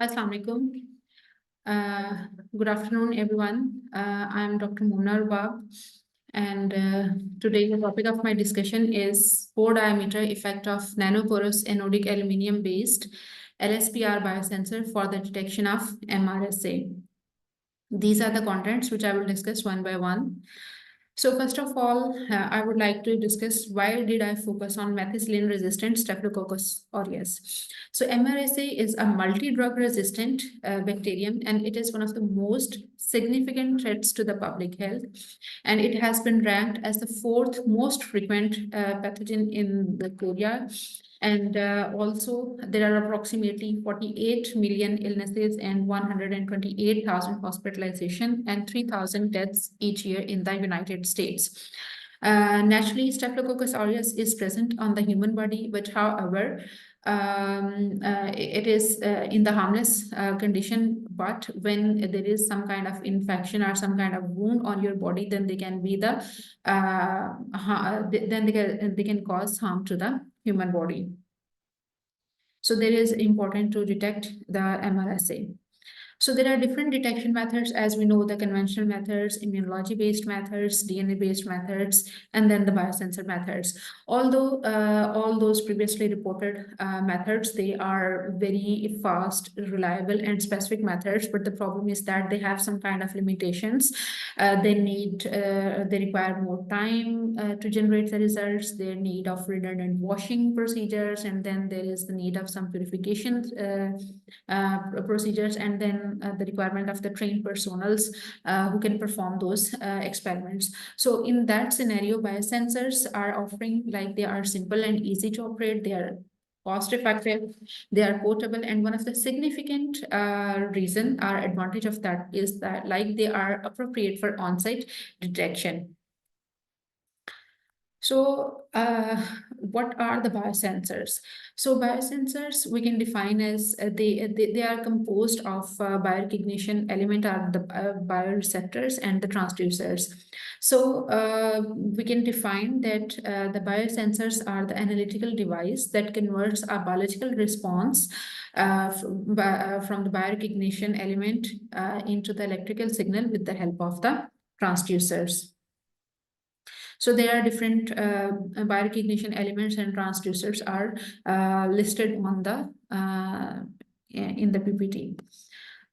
Assalamu alaikum. Good afternoon, everyone. I'm Dr. Momna Rubab, and today the topic of my discussion is pore diameter effect of nanoporous anodic aluminium-based LSPR biosensor for the detection of MRSA. These are the contents which I will discuss one by one. So first of all, I would like to discuss why did I focus on methicillin-resistant Staphylococcus aureus. So MRSA is a multi-drug resistant bacterium, and it is one of the most significant threats to the public health. And it has been ranked as the fourth most frequent pathogen in the Korea. And also, there are approximately 48 million illnesses and 128,000 hospitalization and 3,000 deaths each year in the United States. Naturally, Staphylococcus aureus is present on the human body, but however, it is in the harmless condition. But when there is some kind of infection or some kind of wound on your body, then they can be the then they can cause harm to the human body. So there is important to detect the MRSA. So there are different detection methods, as we know, the conventional methods, immunology-based methods, DNA-based methods, and then the biosensor methods. Although all those previously reported methods, they are very fast, reliable, and specific methods, but the problem is that they have some kind of limitations. They require more time to generate the results. They need of redundant washing procedures, and then there is the need of some purification procedures, and then the requirement of the trained personals who can perform those experiments. So in that scenario, biosensors are offering, like, they are simple and easy to operate, they are cost effective, they are portable, and one of the significant reason or advantage of that is that, like, they are appropriate for on-site detection. So what are the biosensors? So biosensors we can define as they are composed of biorecognition element are the bioreceptors and the transducers. So we can define that the biosensors are the analytical device that converts a biological response from the biorecognition element into the electrical signal with the help of the transducers. So there are different biorecognition elements and transducers are listed on the in the PPT.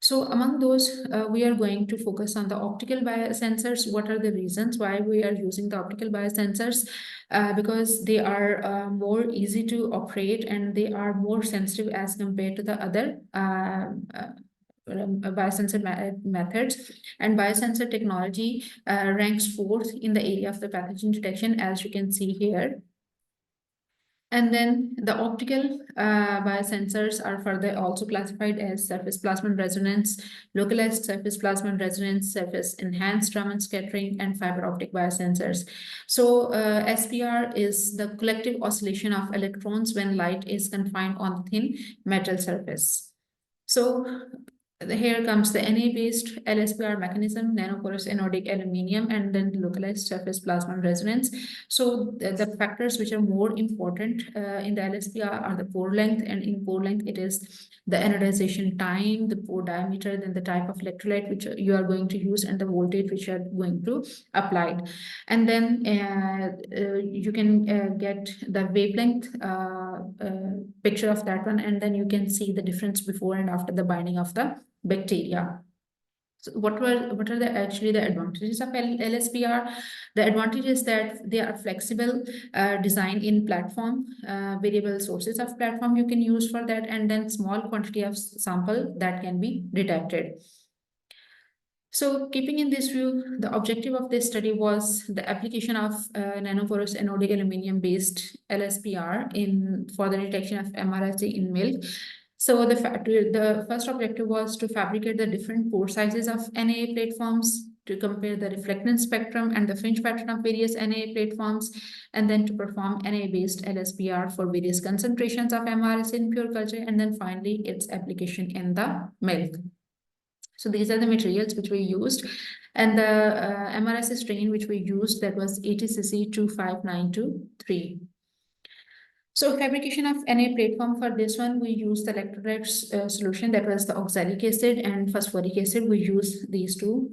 So among those, we are going to focus on the optical biosensors. What are the reasons why we are using the optical biosensors? Because they are more easy to operate and they are more sensitive as compared to the other biosensor methods, and biosensor technology ranks fourth in the area of the pathogen detection, as you can see here. And then the optical biosensors are further also classified as surface plasmon resonance, localized surface plasmon resonance, surface enhanced Raman scattering, and fiber optic biosensors. So SPR is the collective oscillation of electrons when light is confined on the thin metal surface. So here comes the Na-based LSPR mechanism, nanoporous anodic aluminium, and then localized surface plasmon resonance. So the factors which are more important in the LSPR are the pore length, and in pore length it is the anodization time, the pore diameter, then the type of electrolyte which you are going to use, and the voltage which you are going to apply. And then you can get the wavelength picture of that one, and then you can see the difference before and after the binding of the bacteria. So what are the actually the advantages of LSPR? The advantage is that they are flexible, designed in platform, variable sources of platform you can use for that, and then small quantity of sample that can be detected. So keeping in this view, the objective of this study was the application of nanoporous anodic aluminium-based LSPR for the detection of MRSA in milk. So the first objective was to fabricate the different pore sizes of NAA platforms, to compare the reflectance spectrum and the fringe pattern of various NAA platforms, and then to perform NAA-based LSPR for various concentrations of MRSA in pure culture, and then finally its application in the milk. So these are the materials which we used, and the MRSA strain which we used, that was ATCC 25923. So fabrication of NA platform, for this one, we use the electrolyte solution, that was the oxalic acid and phosphoric acid. We use these two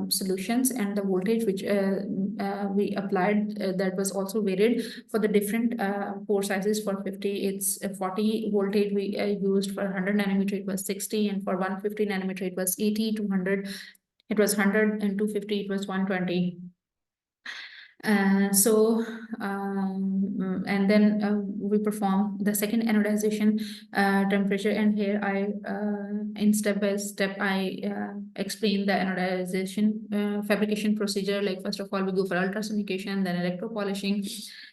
solutions, and the voltage which we applied, that was also varied for the different pore sizes. For 50, it's 40 voltage we used. For 100 nanometer, it was 60, and for 150 nanometer, it was 80, 200, it was 100, and 250, it was 120. And then we perform the second anodization temperature, and here I in step by step I explain the anodization fabrication procedure. Like, first of all, we go for ultrasonication, then electropolishing,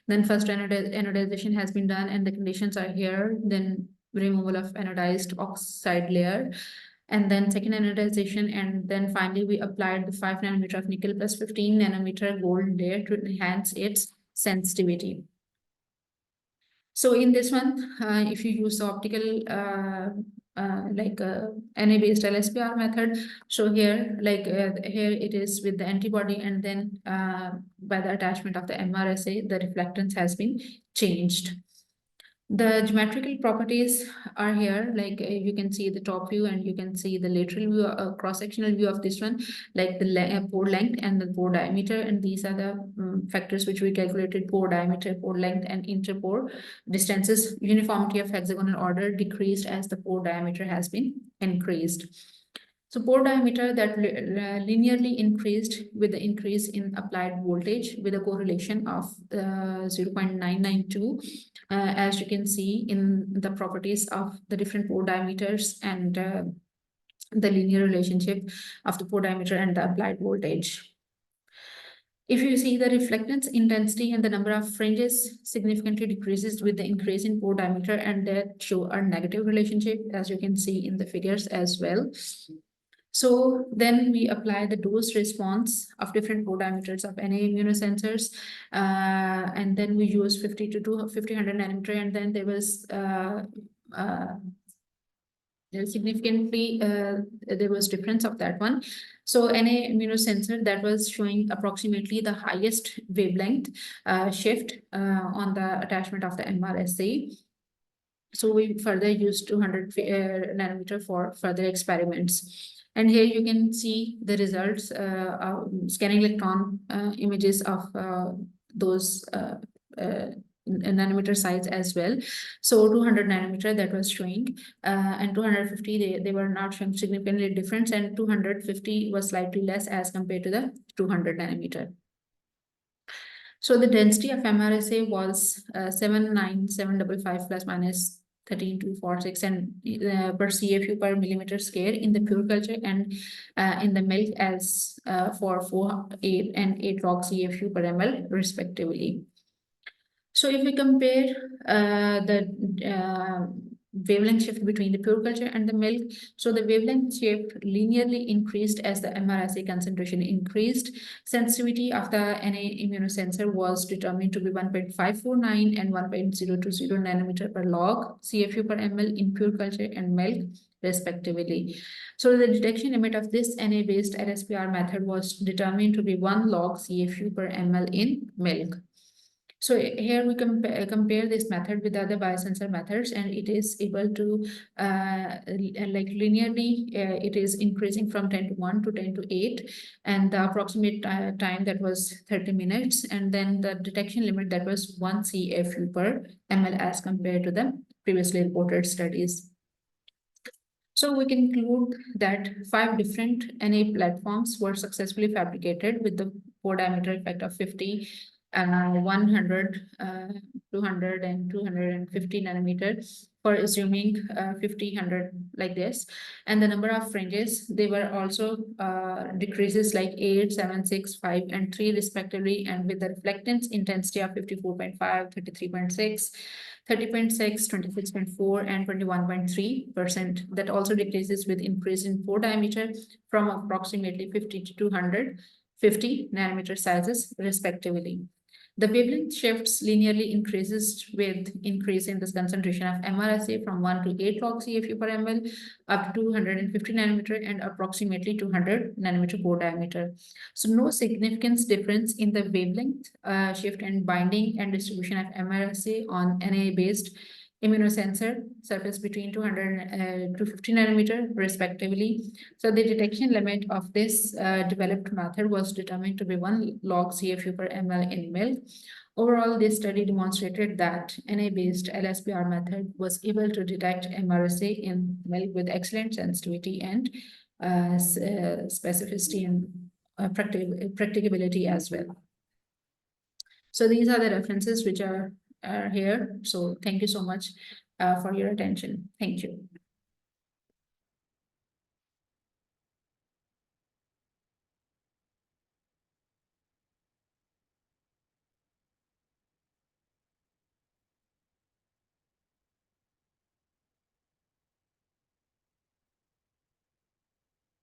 then first anodization has been done and the conditions are here, then removal of anodized oxide layer, and then second anodization, and then finally we applied the 5 nanometer of nickel plus 15 nanometer gold layer to enhance its sensitivity. So in this one, if you use the optical NA-based LSPR method, so here, here it is with the antibody, and then by the attachment of the MRSA, the reflectance has been changed. The geometrical properties are here, like you can see the top view and you can see the lateral view, cross-sectional view of this one, like the pore length and the pore diameter, and these are the factors which we calculated: pore diameter, pore length, and interpore distances. Uniformity of hexagonal order decreased as the pore diameter has been increased. So pore diameter that linearly increased with the increase in applied voltage with a correlation of 0.992, as you can see in the properties of the different pore diameters and the linear relationship of the pore diameter and the applied voltage. If you see, the reflectance intensity and the number of fringes significantly decreases with the increase in pore diameter, and that show a negative relationship, as you can see in the figures as well. So then we apply the dose response of different pore diameters of NA immunosensors, and then we use 50 to 100 nanometer, and then there was significantly there was difference of that one. So NA immunosensor that was showing approximately the highest wavelength shift on the attachment of the MRSA. So we further used 200 nanometer for further experiments. And here you can see the results, scanning electron images of those nanometer size as well. So 200 nanometer that was showing, and 250 they were not showing significantly difference, and 250 was slightly less as compared to the 200 nanometer. So the density of MRSA was 79755 plus minus 13246 and per CFU per millimeter square in the pure culture, and in the milk as for 4, 8 and 8 log CFU per ml respectively. So if we compare the wavelength shift between the pure culture and the milk, so the wavelength shift linearly increased as the MRSA concentration increased. Sensitivity of the NA immunosensor was determined to be 1.549 and 1.020 nanometer per log CFU per ml in pure culture and milk respectively. So the detection limit of this NA-based LSPR method was determined to be 1 log CFU per ml in milk. So here we compare this method with other biosensor methods, and it is able to linearly, it is increasing from 10 to 1 to 10 to 8, and the approximate time that was 30 minutes, and then the detection limit that was 1 CFU per ml as compared to the previously reported studies. So we can conclude that 5 different NA platforms were successfully fabricated with the pore diameter effect of 50, 100, 200, and 250 nanometers for assuming 50, 100 like this. And the number of fringes, they were also decreases like 8, 7, 6, 5, and 3 respectively, and with the reflectance intensity of 54.5, 33.6, 30.6, 26.4, and 21.3%. That also decreases with increase in pore diameter from approximately 50 to 250 nanometer sizes respectively. The wavelength shifts linearly increases with increase in this concentration of MRSA from 1 to 8 log CFU per ml up to 250 nanometer and approximately 200 nanometer pore diameter. So no significant difference in the wavelength shift and binding and distribution of MRSA on Na-based immunosensor surface between 200 to 50 nanometer respectively. So the detection limit of this developed method was determined to be 1 log CFU per ml in milk. Overall, this study demonstrated that Na-based LSPR method was able to detect MRSA in milk with excellent sensitivity and specificity and practicability as well. So these are the references which are here. So thank you so much for your attention. Thank you.